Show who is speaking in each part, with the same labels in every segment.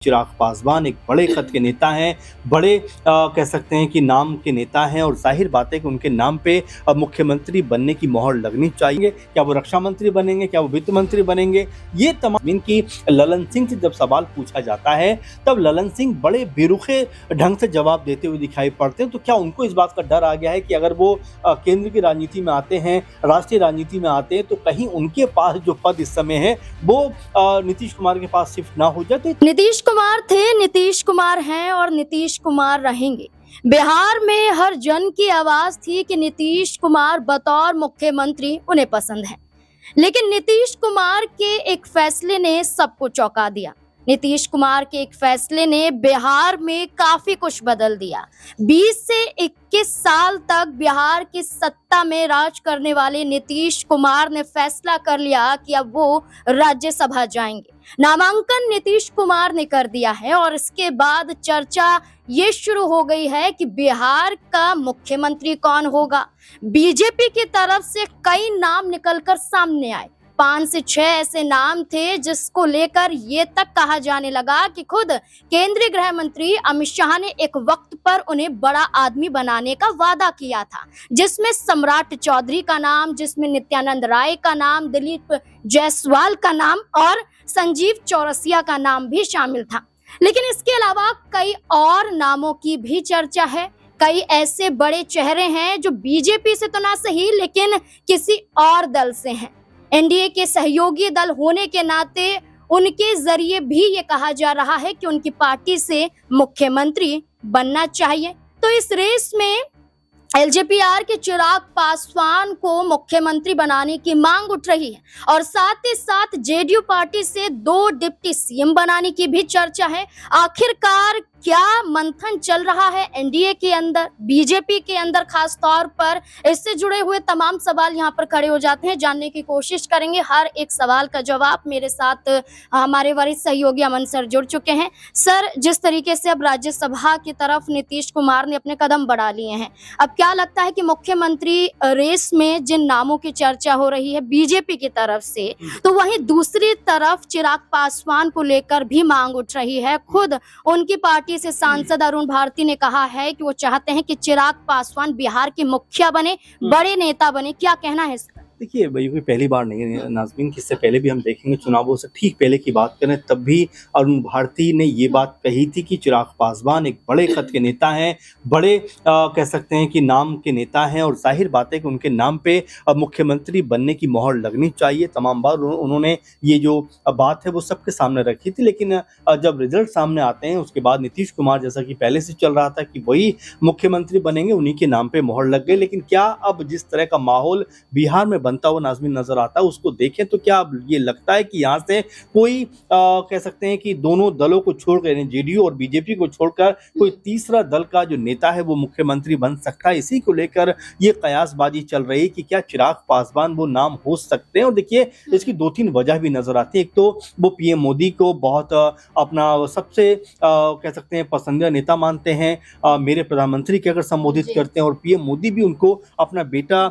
Speaker 1: चिराग पासवान एक बड़े कद के नेता हैं, बड़े कह सकते हैं कि नाम के नेता हैं और जाहिर बात है कि उनके नाम पे अब मुख्यमंत्री बनने की मोहर लगनी चाहिए। क्या वो रक्षा मंत्री बनेंगे, क्या वो वित्त मंत्री बनेंगे, ये तमाम इनकी ललन सिंह से जब सवाल पूछा जाता है तब ललन सिंह बड़े बेरुखे ढंग से जवाब देते हुए दिखाई पड़ते हैं। तो क्या उनको इस बात का डर आ गया है कि अगर वो केंद्र की राजनीति में आते हैं, राष्ट्रीय राजनीति में आते हैं तो कहीं उनके पास जो पद इस समय है वो नीतीश कुमार के पास शिफ्ट ना हो जाए? तो
Speaker 2: नीतीश कुमार थे, नीतीश कुमार हैं और नीतीश कुमार रहेंगे। बिहार में हर जन की आवाज थी कि नीतीश कुमार बतौर मुख्यमंत्री उन्हें पसंद है, लेकिन नीतीश कुमार के एक फैसले ने सबको चौंका दिया। नीतीश कुमार के एक फैसले ने बिहार में काफी कुछ बदल दिया। 20 से 21 साल तक बिहार की सत्ता में राज करने वाले नीतीश कुमार ने फैसला कर लिया कि अब वो राज्यसभा जाएंगे। नामांकन नीतीश कुमार ने कर दिया है और इसके बाद चर्चा ये शुरू हो गई है कि बिहार का मुख्यमंत्री कौन होगा। बीजेपी की तरफ से कई नाम निकलकर सामने आए। 5 से 6 ऐसे नाम थे जिसको लेकर ये तक कहा जाने लगा कि खुद केंद्रीय गृह मंत्री अमित शाह ने एक वक्त पर उन्हें बड़ा आदमी बनाने का वादा किया था, जिसमें सम्राट चौधरी का नाम, जिसमें नित्यानंद राय का नाम, दिलीप जायसवाल का नाम और संजीव चौरसिया का नाम भी शामिल था। लेकिन इसके अलावा कई और नामों की भी चर्चा है। कई ऐसे बड़े चेहरे हैं जो बीजेपी से तो ना सही लेकिन किसी और दल से हैं। एनडीए के सहयोगी दल होने के नाते उनके जरिए भी ये कहा जा रहा है कि उनकी पार्टी से मुख्यमंत्री बनना चाहिए। तो इस रेस में एलजेपी के चिराग पासवान को मुख्यमंत्री बनाने की मांग उठ रही है और साथ ही साथ जेडीयू पार्टी से 2 डिप्टी सीएम बनाने की भी चर्चा है। आखिरकार क्या मंथन चल रहा है एनडीए के अंदर, बीजेपी के अंदर खास तौर पर, इससे जुड़े हुए तमाम सवाल यहाँ पर खड़े हो जाते हैं। जानने की कोशिश करेंगे, हर एक सवाल का जवाब मेरे साथ हमारे वरिष्ठ सहयोगी अमन सर जुड़ चुके हैं। सर, जिस तरीके से अब राज्यसभा की तरफ नीतीश कुमार ने अपने कदम बढ़ा लिए हैं, अब क्या लगता है कि मुख्यमंत्री रेस में जिन नामों की चर्चा हो रही है बीजेपी की तरफ से, तो वहीं दूसरी तरफ चिराग पासवान को लेकर भी मांग उठ रही है। खुद उनकी पार्टी से सांसद अरुण भारती ने कहा है कि वो चाहते हैं कि चिराग पासवान बिहार के मुखिया बने, बड़े नेता बने। क्या कहना है इसका?
Speaker 1: देखिए, भाई कोई पहली बार नहीं है नाज़मीन, कि इससे पहले भी हम देखेंगे चुनावों से ठीक पहले की बात करें तब भी अरुण भारती ने ये बात कही थी कि चिराग पासवान एक बड़े कद के नेता हैं, बड़े कह सकते हैं कि नाम के नेता हैं और जाहिर बात है कि उनके नाम पे अब मुख्यमंत्री बनने की मोहर लगनी चाहिए। तमाम बार उन्होंने ये जो बात है वो सबके सामने रखी थी, लेकिन जब रिजल्ट सामने आते हैं उसके बाद नीतीश कुमार, जैसा कि पहले से चल रहा था कि वही मुख्यमंत्री बनेंगे, उन्हीं के नाम पे मोहर लग गई। लेकिन क्या अब जिस तरह का माहौल बिहार में बनता हुआ नाज़मीन नजर आता है उसको देखें तो क्या अब ये लगता है कि यहाँ से कोई कह सकते हैं कि दोनों दलों को छोड़कर, जेडीयू और बीजेपी को छोड़कर, कोई तीसरा दल का जो नेता है वो मुख्यमंत्री बन सकता है? इसी को लेकर ये कयासबाजी चल रही है कि क्या चिराग पासवान वो नाम हो सकते हैं। और देखिए, इसकी 2-3 वजह भी नजर आती है। एक तो वो पीएम मोदी को बहुत अपना सबसे कह सकते हैं पसंदीदा नेता मानते हैं, मेरे प्रधानमंत्री के अगर संबोधित करते हैं, और पीएम मोदी भी उनको अपना बेटा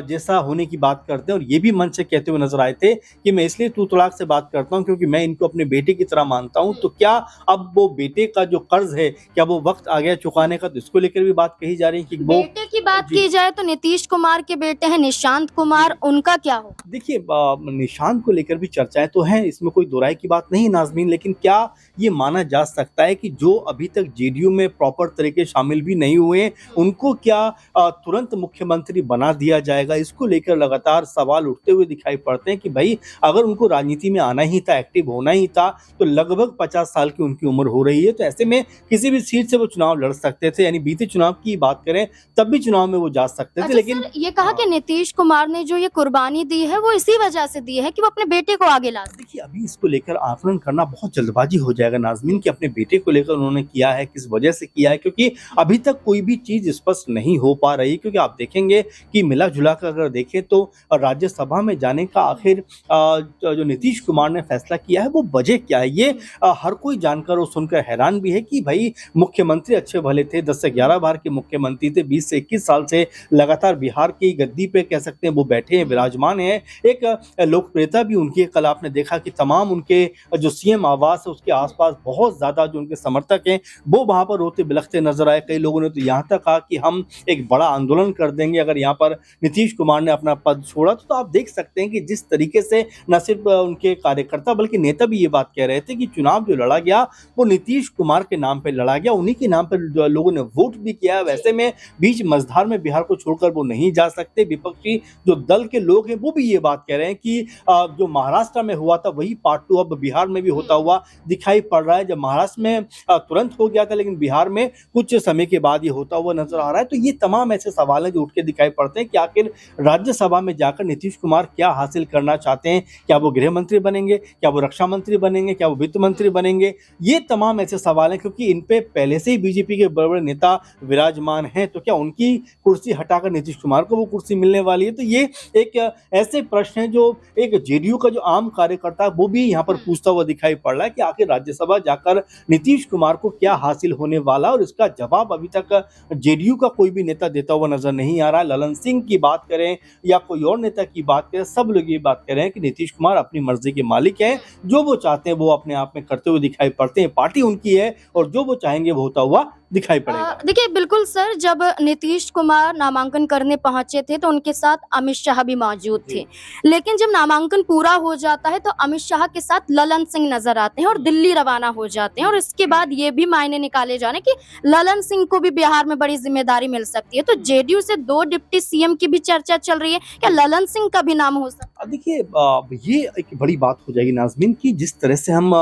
Speaker 1: जैसा होने की बात करते हैं। और ये भी मन से कहते हुए नजर आए थे कि मैं इसलिए तू तलाक से बात करता हूं क्योंकि मैं इनको अपने बेटे की तरह मानता हूं। तो क्या अब वो बेटे का जो कर्ज है, क्या वो वक्त आ गया चुकाने का? तो इसको लेकर भी बात कही जा रही है कि वो
Speaker 2: बेटे की बात की जाए तो नीतीश कुमार के बेटे हैं निशांत कुमार, उनका क्या हो?
Speaker 1: देखिए, निशांत को लेकर भी चर्चाएं तो हैं, इसमें कोई दो राय की बात नहीं नाज़मीन, लेकिन क्या ये माना जा सकता है कि जो अभी तक जेडीयू में प्रॉपर तरीके शामिल भी नहीं हुए उनको क्या तुरंत मुख्यमंत्री बना दिया जाएगा? इसको लेकर लगातार सवाल उठते हुए दिखाई पड़ते हैं कि भाई अगर उनको राजनीति में आना ही था, एक्टिव होना ही था, तो लगभग 50 साल की उनकी उम्र हो रही है। तो ऐसे में किसी भी सीट से वो चुनाव लड़ सकते थे, यानी बीते चुनाव की बात करें तब भी चुनाव में वो जा सकते थे। लेकिन
Speaker 2: ये कहा कि नीतीश कुमार ने जो ये कुर्बानी दी है वो इसी वजह से दी है कि वो अपने बेटे को आगे ला।
Speaker 1: देखिए, अभी इसको लेकर आकलन करना बहुत जल्दबाजी हो जाएगा नाज़मीन कि अपने बेटे को लेकर उन्होंने किया है, किस वजह से किया है, क्योंकि अभी तक कोई भी चीज स्पष्ट नहीं हो पा रही। क्योंकि आप देखेंगे कि मिला जुला कर अगर देखें तो राज्यसभा में जाने का आखिर जो नीतीश कुमार ने फैसला किया है वो वजह क्या है? ये हर कोई जानकर और सुनकर हैरान भी है कि भाई मुख्यमंत्री अच्छे भले थे, 10 से 11 बार के मुख्यमंत्री थे, 20 से 21 साल से लगातार बिहार की गद्दी पे कह सकते हैं वो बैठे हैं, विराजमान हैं। एक लोकप्रियता भी उनकी है। कल आपने देखा कि तमाम उनके जो सीएम आवास है उसके आसपास बहुत ज़्यादा जो उनके समर्थक हैं वो वहाँ पर रोते बिलखते नजर आए। कई लोगों ने तो यहाँ तक कहा कि हम एक बड़ा आंदोलन कर देंगे अगर यहाँ पर नीतीश कुमार ने अपना पद छोड़ा। तो आप देख सकते हैं कि जिस तरीके से न सिर्फ उनके कार्यकर्ता बल्कि नेता भी ये बात कह रहे थे कि चुनाव जो लड़ा गया वो नीतीश कुमार के नाम पे लड़ा गया, उन्हीं के नाम पर लोगों ने वोट भी किया। वैसे में बीच मझधार में बिहार को छोड़कर वो नहीं जा सकते। विपक्षी जो दल के लोग हैं वो भी ये बात कह रहे हैं कि जो महाराष्ट्र में हुआ था वही पार्ट 2 अब बिहार में भी होता हुआ दिखाई पड़ रहा है। जब महाराष्ट्र में तुरंत हो गया था लेकिन बिहार में कुछ समय के बाद ये होता हुआ नजर आ रहा है। तो ये तमाम ऐसे सवाल हैं जो उठ के दिखाई पड़ते हैं कि आखिर राज्यसभा में जाकर नीतीश कुमार क्या हासिल करना चाहते हैं। क्या वो गृह मंत्री बनेंगे, क्या वो रक्षा मंत्री बनेंगे, क्या वो वित्त मंत्री बनेंगे? ये तमाम ऐसे सवाल हैं क्योंकि इन पे पहले से ही बीजेपी के बड़े बड़े नेता विराजमान हैं। तो क्या उनकी कुर्सी हटाकर नीतीश कुमार को वो कुर्सी मिलने वाली है? तो ये एक ऐसे प्रश्न है जो एक जेडीयू का जो आम कार्यकर्ता वो भी यहाँ पर पूछता हुआ दिखाई पड़ रहा है कि आखिर राज्यसभा जाकर नीतीश कुमार को क्या हासिल होने वाला, और इसका जवाब अभी तक जेडीयू का कोई भी नेता देता हुआ नजर नहीं आ रहा है। ललन सिंह की बात करें या कोई और नेता की बात करें, सब लोग ये बात कर रहे हैं कि नीतीश कुमार अपनी मर्जी के मालिक हैं, जो वो चाहते हैं वो अपने आप में करते हुए दिखाई पड़ते हैं। पार्टी उनकी है और जो वो चाहेंगे वो होता हुआ दिखाई पड़ेगा।
Speaker 2: देखिए बिल्कुल सर, जब नीतीश कुमार नामांकन करने पहुंचे थे तो उनके साथ अमित शाह भी मौजूद थे, लेकिन जब नामांकन पूरा हो जाता है तो अमित शाह के साथ ललन सिंह नजर आते हैं और दिल्ली रवाना हो जाते हैं। और इसके बाद ये भी मायने निकाले जा रहे हैं कि ललन सिंह को भी बिहार में बड़ी जिम्मेदारी मिल सकती है। तो जेडीयू से 2 डिप्टी सीएम की भी चर्चा चल रही है, क्या ललन सिंह का भी नाम हो सकता है?
Speaker 1: देखिए ये एक बड़ी बात हो जाएगी नाज़मीन की जिस तरह से हम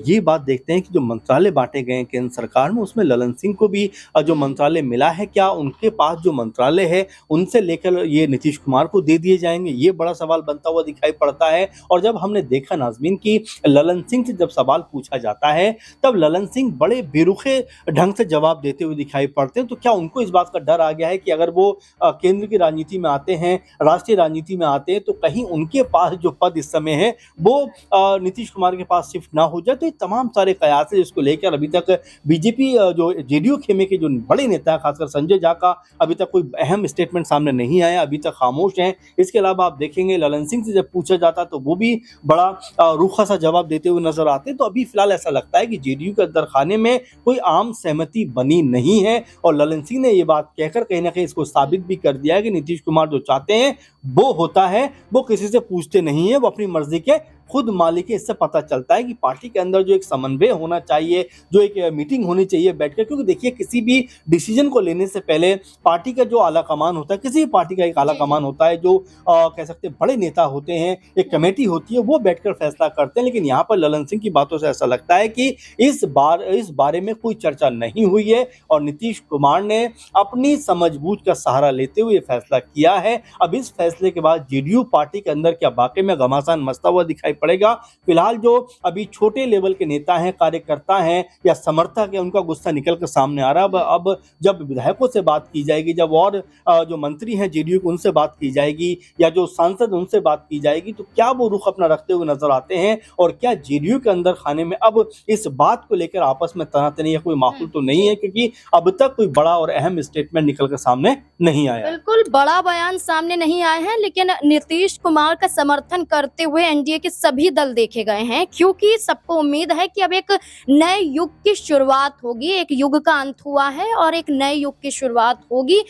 Speaker 1: ये बात देखते हैं कि जो मंत्रालय बांटे गए हैं केंद्र सरकार में उसमें ललन सिंह को भी जो मंत्रालय मिला है, क्या उनके पास जो मंत्रालय है उनसे लेकर ये नीतीश कुमार को दे दिए जाएंगे? ये बड़ा सवाल बनता हुआ दिखाई पड़ता है। और जब हमने देखा नाज़मीन की ललन सिंह से जब सवाल पूछा जाता है तब ललन सिंह बड़े बेरुखे ढंग से जवाब देते हुए दिखाई पड़ते हैं। तो क्या उनको इस बात का डर आ गया है कि अगर वो केंद्र की राजनीति में आते हैं, राष्ट्रीय राजनीति में आते हैं तो कहीं उनके पास जो पद इस समय है वो नीतीश कुमार के पास शिफ्ट ना हो जाए? तो ये तमाम सारे कयास है जिसको लेकर अभी तक बीजेपी जो जेडीयू खेमे के जो बड़े नेता है खासकर संजय झा का अभी तक कोई अहम स्टेटमेंट सामने नहीं आया, अभी तक खामोश हैं। इसके अलावा आप देखेंगे ललन सिंह से जब पूछा जाता तो वो भी बड़ा रूखा सा जवाब देते हुए नजर आते। तो अभी फिलहाल ऐसा लगता है कि जेडीयू के अंदर खाने में कोई आम सहमति बनी नहीं है और ललन सिंह ने ये बात कहकर कहीं ना कहीं इसको साबित भी कर दिया है कि नीतीश कुमार जो चाहते हैं वो होता है, वो किसी से पूछते नहीं है, वो अपनी मर्जी के खुद मालिक है। इससे पता चलता है कि पार्टी के अंदर जो एक समन्वय होना चाहिए, जो एक मीटिंग होनी चाहिए बैठकर, क्योंकि देखिए किसी भी डिसीजन को लेने से पहले पार्टी का जो आला कमान होता है, किसी भी पार्टी का एक आला कमान होता है जो कह सकते हैं बड़े नेता होते हैं, एक कमेटी होती है, वो बैठकर फैसला करते हैं। लेकिन यहाँ पर ललन सिंह की बातों से ऐसा लगता है कि इस बारे में कोई चर्चा नहीं हुई है और नीतीश कुमार ने अपनी समझबूझ का सहारा लेते हुए फैसला किया है। अब इस फैसले के बाद जेडीयू पार्टी के अंदर क्या वाकई में घमासान मचता हुआ दिखाई पड़ेगा? फिलहाल जो अभी छोटे लेवल के नेता हैं, कार्यकर्ता हैं या समर्थक हैं, उनका गुस्सा निकल कर सामने आ रहा है। अब जब विधायकों से बात की जाएगी, जब और जो मंत्री हैं जेडीयू के उनसे बात की जाएगी या जो सांसद उनसे बात की जाएगी तो क्या वो रुख अपना रखते हुए नजर आते हैं? और क्या जेडीयू के अंदर खाने में अब इस बात को लेकर आपस में तनातनी या कोई माहौल तो नहीं है? क्योंकि अब तक कोई बड़ा और अहम स्टेटमेंट निकल कर सामने नहीं आया।
Speaker 2: बिल्कुल बड़ा बयान सामने नहीं आए हैं, लेकिन नीतीश कुमार का समर्थन करते हुए एनडीए के सभी दल देखे गए हैं, क्योंकि सबको उम्मीद है कि अब एक नए युग की शुरुआत होगी। एक युग का अंत हुआ है और एक नए युग की शुरुआत होगी।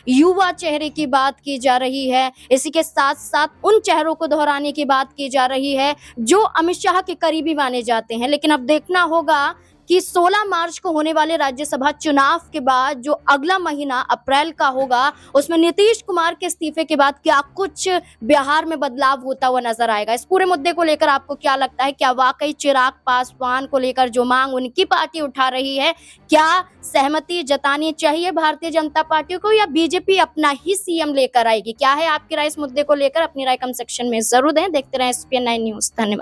Speaker 2: युवा चेहरे की बात की जा रही है, इसी के साथ साथ उन चेहरों को दोहराने की बात की जा रही है जो अमित शाह के करीबी माने जाते हैं। लेकिन अब देखना होगा कि 16 मार्च को होने वाले राज्यसभा चुनाव के बाद जो अगला महीना अप्रैल का होगा उसमें नीतीश कुमार के इस्तीफे के बाद क्या कुछ बिहार में बदलाव होता हुआ नजर आएगा। इस पूरे मुद्दे को लेकर आपको क्या लगता है? क्या वाकई चिराग पासवान को लेकर जो मांग उनकी पार्टी उठा रही है, क्या सहमति जतानी चाहिए भारतीय जनता पार्टी को या बीजेपी अपना ही सीएम लेकर आएगी? क्या है आपकी राय इस मुद्दे को लेकर? अपनी राय कमेंट सेक्शन में जरूर दें। देखते रहें SPN9 न्यूज। धन्यवाद।